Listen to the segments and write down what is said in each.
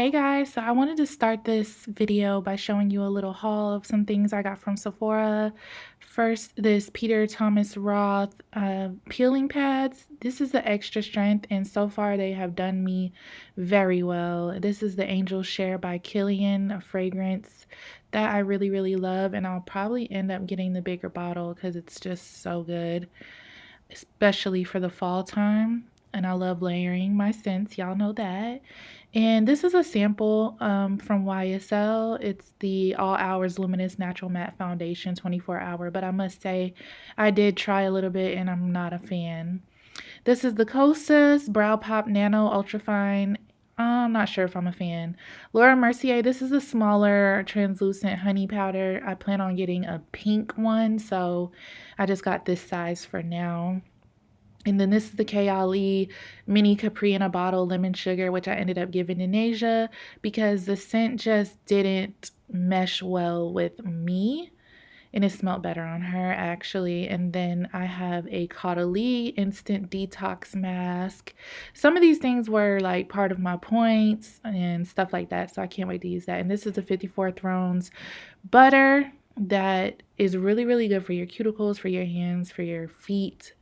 Hey guys, so I wanted to start this video by showing you a little haul of some things I got from Sephora. First, this Peter Thomas Roth peeling pads. This is the extra strength, and so far they have done me very well. This is the Angel Share by Killian, a fragrance that I really love, and I'll probably end up getting the bigger bottle because it's just so good, especially for the fall time. And I love layering my scents, y'all know that. And this is a sample from YSL. It's the All Hours Luminous Natural Matte Foundation 24 hour, but I must say I did try a little bit and I'm not a fan. This is the Kosas Brow Pop Nano Ultrafine. I'm not sure if I'm a fan. Laura Mercier, this is a smaller translucent honey powder. I plan on getting a pink one, so I just got this size for now. And then this is the Kayali Mini Capri in a Bottle Lemon Sugar, which I ended up giving to Naysia because the scent just didn't mesh well with me. And it smelled better on her, actually. And then I have a Caudalie Instant Detox Mask. Some of these things were like part of my points and stuff like that, so I can't wait to use that. And this is the 54 Thrones Butter that is really good for your cuticles, for your hands, for your feet.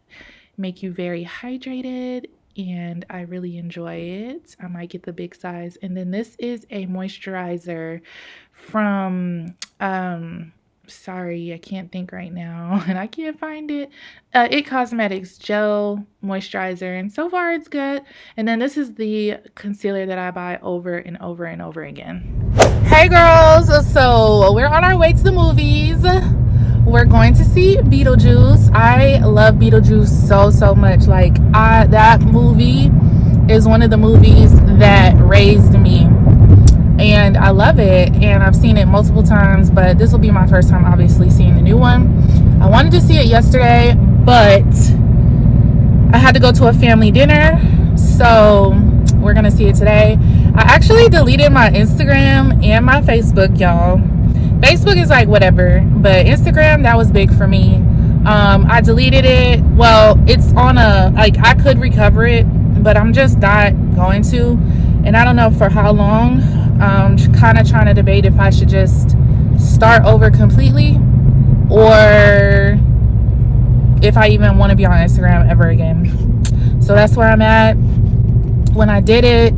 Make you very hydrated, and I really enjoy it. I might get the big size. And then this is a moisturizer from sorry, I can't think right now and I can't find it. It Cosmetics Gel Moisturizer, and so far it's good. And then this is the concealer that I buy over and over again. Hey girls, so we're on our way to the movies. We're going to see Beetlejuice. I love Beetlejuice so much. Like, that movie is one of the movies that raised me, and I love it, and I've seen it multiple times, but this will be my first time obviously seeing the new one. I wanted to see it yesterday, but I had to go to a family dinner, so we're gonna see it today. I actually deleted my Instagram and my Facebook, y'all. Facebook is like whatever, but Instagram, that was big for me. I deleted it. Well, it's on like, I could recover it, but I'm just not going to, and I don't know for how long. Kind of trying to debate if I should just start over completely, or if I even want to be on Instagram ever again. So that's where I'm at. When I did it,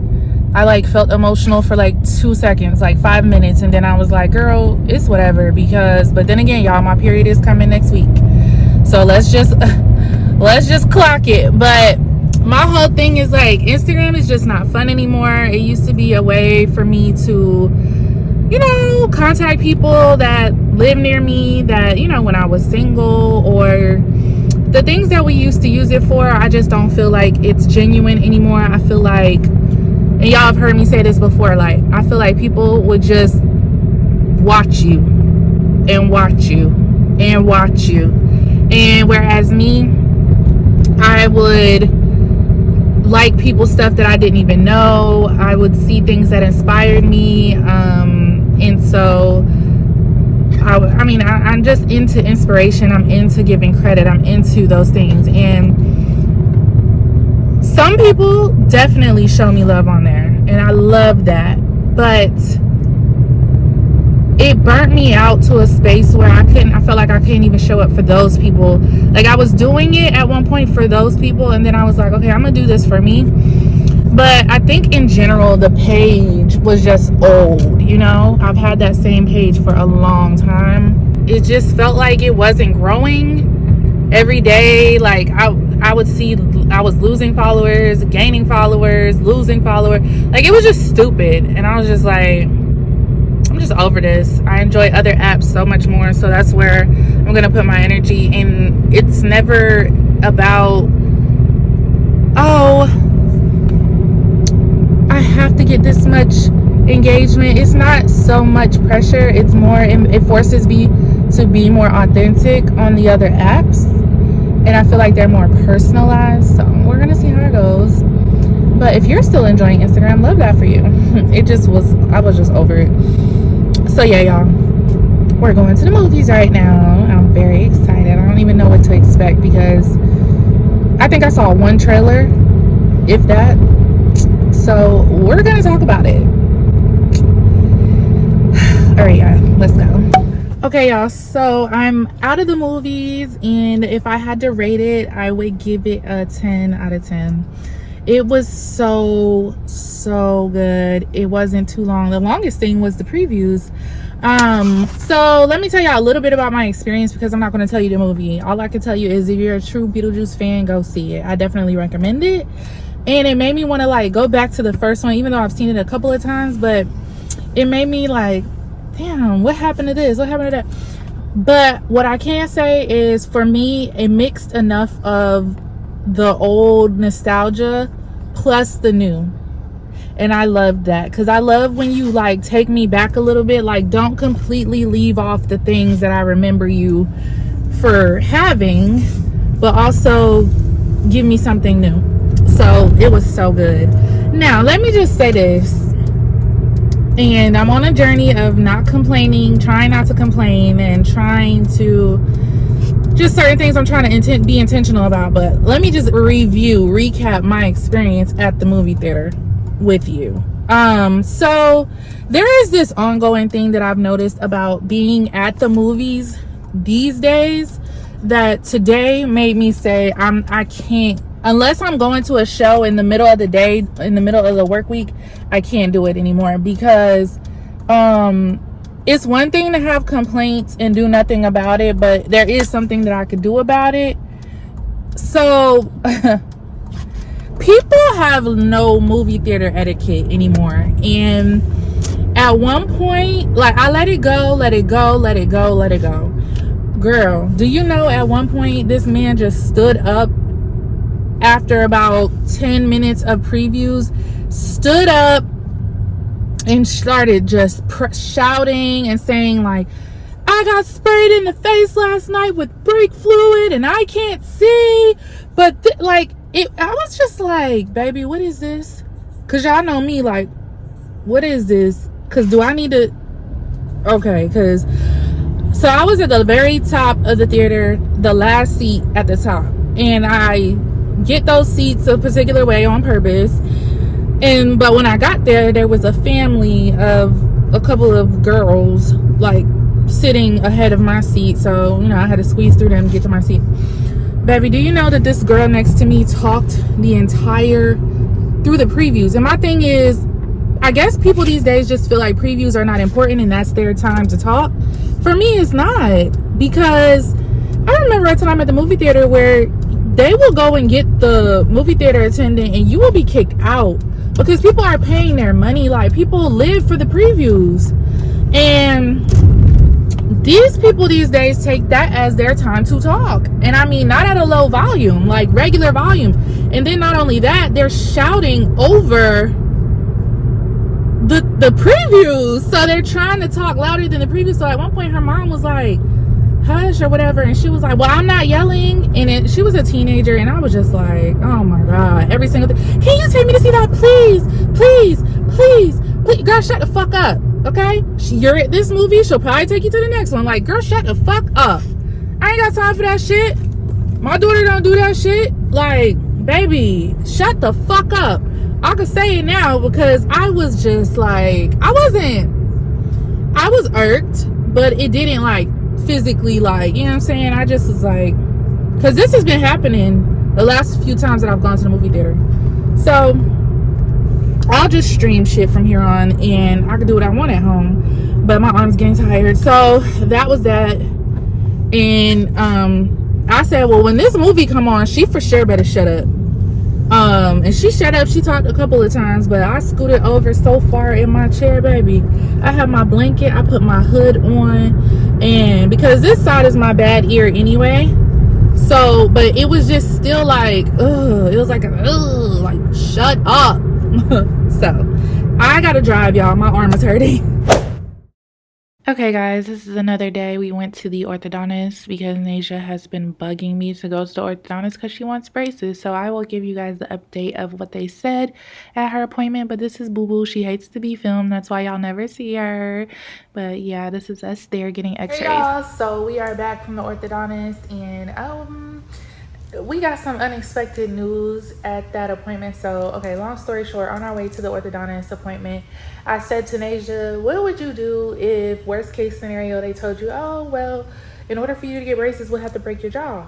I like felt emotional for like 2 seconds, like 5 minutes, and then I was like, girl, it's whatever, because, but then again, y'all, my period is coming next week, so let's just clock it. But my whole thing is like, Instagram is just not fun anymore. It used to be a way for me to, you know, contact people that live near me, that, you know, when I was single, or the things that we used to use it for. I just don't feel like it's genuine anymore. I feel like, and y'all have heard me say this before, like, I feel like people would just watch you and watch you and watch you. And whereas me, I would like people's stuff that I didn't even know. I would see things that inspired me. And so, I mean, I'm just into inspiration. I'm into giving credit. I'm into those things. And some people definitely show me love on there, and I love that, but it burnt me out to a space where I felt like I couldn't even show up for those people. Like, I was doing it at one point for those people, and then I was like, okay, I'm gonna do this for me. But I think in general, the page was just old, you know? I've had that same page for a long time. It just felt like it wasn't growing every day. Like, I would see I was losing followers, gaining followers, losing followers. Like, it was just stupid. And I was just like, I'm just over this. I enjoy other apps so much more. So that's where I'm going to put my energy. And it's never about, oh, I have to get this much engagement. It's not so much pressure. It's more, it forces me to be more authentic on the other apps. And I feel like they're more personalized. So we're going to see how it goes. But if you're still enjoying Instagram, love that for you. I was just over it. So yeah, y'all, we're going to the movies right now. I'm very excited. I don't even know what to expect because I think I saw one trailer, if that. So we're going to talk about it. All right, y'all, let's go. Okay, y'all, so I'm out of the movies, and if I had to rate it, I would give it a 10 out of 10. It was so good. It wasn't too long. The longest thing was the previews. So let me tell y'all a little bit about my experience, because I'm not going to tell you the movie. All I can tell you is, if you're a true Beetlejuice fan, go see it. I definitely recommend it. And it made me want to like go back to the first one, even though I've seen it a couple of times, but it made me like, damn, what happened to this? What happened to that? But what I can say is, for me, it mixed enough of the old nostalgia plus the new. And I love that, because I love when you like take me back a little bit. Like, don't completely leave off the things that I remember you for having, but also give me something new. So it was so good. Now let me just say this, and I'm on a journey of not complaining, trying not to complain, and trying to just certain things I'm trying to be intentional about. But let me just recap my experience at the movie theater with you. So there is this ongoing thing that I've noticed about being at the movies these days, that today made me say I can't, unless I'm going to a show in the middle of the day, in the middle of the work week, I can't do it anymore. Because it's one thing to have complaints and do nothing about it, but there is something that I could do about it. So people have no movie theater etiquette anymore. And at one point, like, I let it go. Girl, do you know, at one point this man just stood up after about 10 minutes of previews, stood up and started just shouting and saying like, I got sprayed in the face last night with brake fluid and I can't see. But like, I was just like, baby, what is this? Because y'all know me, like, what is this? Because do I need to, okay, because so I was at the very top of the theater, the last seat at the top, and I get those seats a particular way on purpose. But when I got there was a family of a couple of girls like sitting ahead of my seat, so I had to squeeze through them to get to my seat. Baby, do you know that this girl next to me talked through the previews? And my thing is, I guess people these days just feel like previews are not important and that's their time to talk. For me, it's not, because I remember a time at the movie theater where they will go and get the movie theater attendant and you will be kicked out, because people are paying their money. Like, people live for the previews, and these people these days take that as their time to talk. And I mean, not at a low volume, like regular volume. And then not only that, they're shouting over the previews, so they're trying to talk louder than the previews. So at one point her mom was like, hush or whatever, and she was like, well, I'm not yelling. And she was a teenager, and I was just like, oh my god, every single thing, can you take me to see that, please? Girl, shut the fuck up, okay? You're at this movie, she'll probably take you to the next one. Like, girl, shut the fuck up. I ain't got time for that shit. My daughter don't do that shit. Like, baby, shut the fuck up. I could say it now, because I was just like, I was irked, but it didn't like physically, like, you know what I'm saying? I just was like, because this has been happening the last few times that I've gone to the movie theater. So I'll just stream shit from here on, and I can do what I want at home, but my arm's getting tired. So that was that. And I said, well, when this movie come on, she for sure better shut up. And she shut up. She talked a couple of times, but I scooted over so far in my chair, baby. I have my blanket, I put my hood on, and because this side is my bad ear anyway, so, but it was just still like, ugh, it was like, ugh, like, shut up. So I gotta drive, y'all. My arm is hurting. Okay guys, this is another day. We went to the orthodontist because Naysia has been bugging me to go to the orthodontist because she wants braces. So I will give you guys the update of what they said at her appointment. But this is Boo Boo. She hates to be filmed. That's why y'all never see her. But yeah, this is us there getting x-rays. Hey y'all, so we are back from the orthodontist, and we got some unexpected news at that appointment. So, okay, long story short, on our way to the orthodontist appointment, I said to Naysia, what would you do if, worst case scenario, they told you, oh, well, in order for you to get braces, we'll have to break your jaw?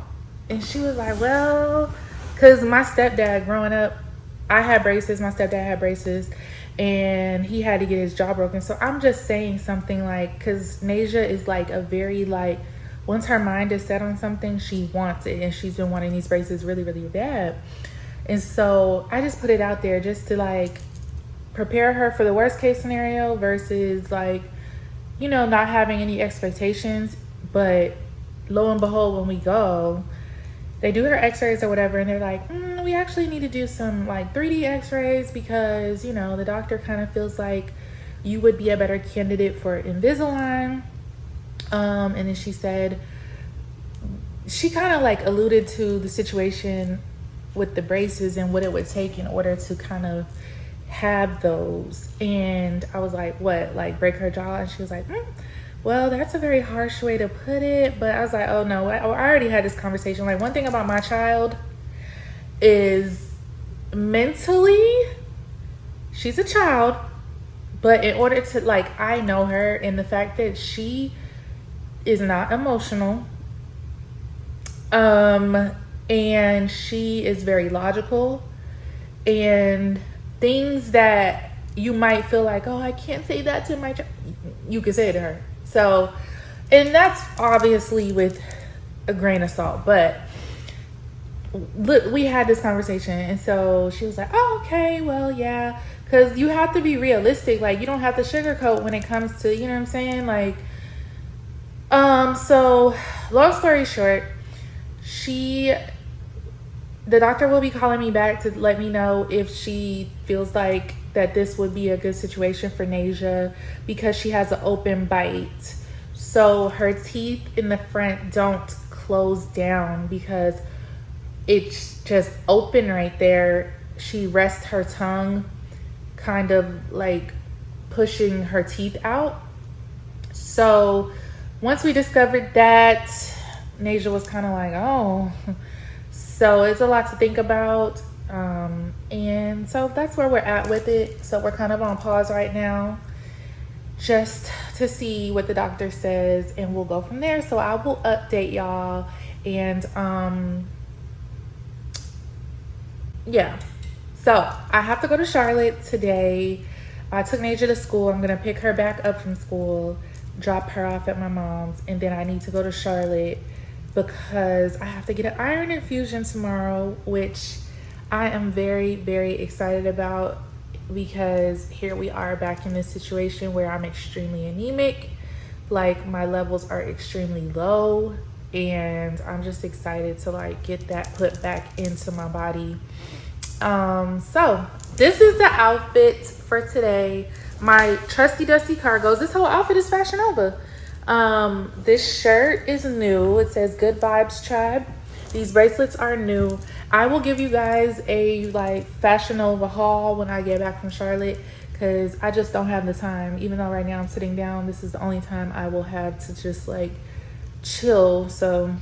And she was like, well, because my stepdad growing up, I had braces, my stepdad had braces, and he had to get his jaw broken. So I'm just saying something like, because Naysia is like a very like, once her mind is set on something, she wants it, and she's been wanting these braces really, really bad. And so I just put it out there just to like prepare her for the worst case scenario versus like, you know, not having any expectations. But lo and behold, when we go, they do her x-rays or whatever, and they're like, we actually need to do some like 3D x-rays because, you know, the doctor kind of feels like you would be a better candidate for Invisalign. And then she said, she kind of like alluded to the situation with the braces and what it would take in order to kind of have those. And I was like, what, like break her jaw? And she was like, well, that's a very harsh way to put it. But I was like, oh no, I already had this conversation. Like, one thing about my child is mentally, she's a child, but in order to like, I know her, and the fact that she is not emotional, and she is very logical, and things that you might feel like, oh, I can't say that to my child, you can say it to her. So, and that's obviously with a grain of salt, but look, we had this conversation, and so she was like, oh, okay, well, yeah, because you have to be realistic. Like, you don't have to sugarcoat when it comes to, you know what I'm saying? Like, so long story short, the doctor will be calling me back to let me know if she feels like that this would be a good situation for Naysia because she has an open bite. So her teeth in the front don't close down because it's just open right there. She rests her tongue kind of like pushing her teeth out. So once we discovered that, Naysia was kind of like, oh, so it's a lot to think about. And so that's where we're at with it. So we're kind of on pause right now just to see what the doctor says, and we'll go from there. So I will update y'all. And yeah, so I have to go to Charlotte today. I took Naysia to school. I'm gonna pick her back up from school, drop her off at my mom's, and then I need to go to Charlotte because I have to get an iron infusion tomorrow, which I am very, very excited about, because here we are back in this situation where I'm extremely anemic. Like, my levels are extremely low, and I'm just excited to like get that put back into my body. So this is the outfit for today. My trusty dusty cargos. This whole outfit is Fashion Nova. This shirt is new. It says Good Vibes Tribe. These bracelets are new. I will give you guys a like Fashion Nova haul when I get back from Charlotte, because I just don't have the time. Even though right now I'm sitting down, this is the only time I will have to just like chill. So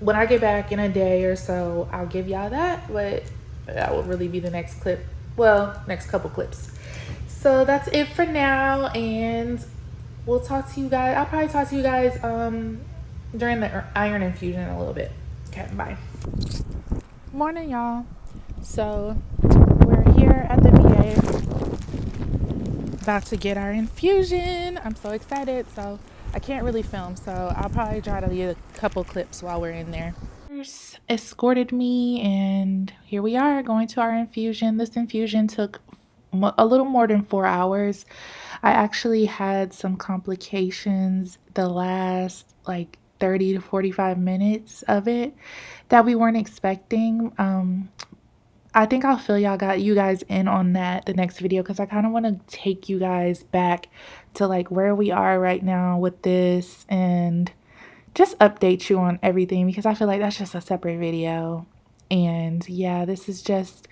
when I get back in a day or so, I'll give y'all that, but that will really be the next clip. Well, next couple clips. So that's it for now, and we'll talk to you guys. I'll probably talk to you guys during the iron infusion in a little bit. Okay, bye. Morning, y'all. So we're here at the VA about to get our infusion. I'm so excited. So I can't really film, so I'll probably try to get a couple clips while we're in there. Escorted me, and here we are going to our infusion. This infusion took a little more than 4 hours. I actually had some complications the last like 30 to 45 minutes of it that we weren't expecting. I think I'll fill you guys in on that the next video, because I kind of want to take you guys back to like where we are right now with this, and just update you on everything, because I feel like that's just a separate video. And yeah, this is just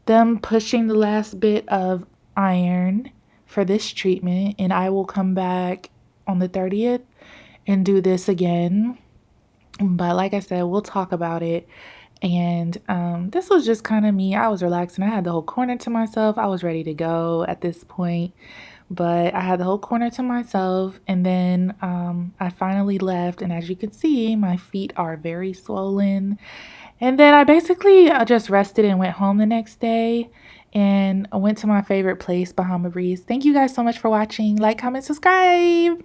them pushing the last bit of iron for this treatment, and I will come back on the 30th and do this again. But like I said, we'll talk about it. And this was just kind of me. I was relaxing. I had the whole corner to myself. I was ready to go at this point, but I had the whole corner to myself. And then I finally left. And as you can see, my feet are very swollen. And then I basically just rested and went home the next day. And I went to my favorite place, Bahama Breeze. Thank you guys so much for watching. Like, comment, subscribe.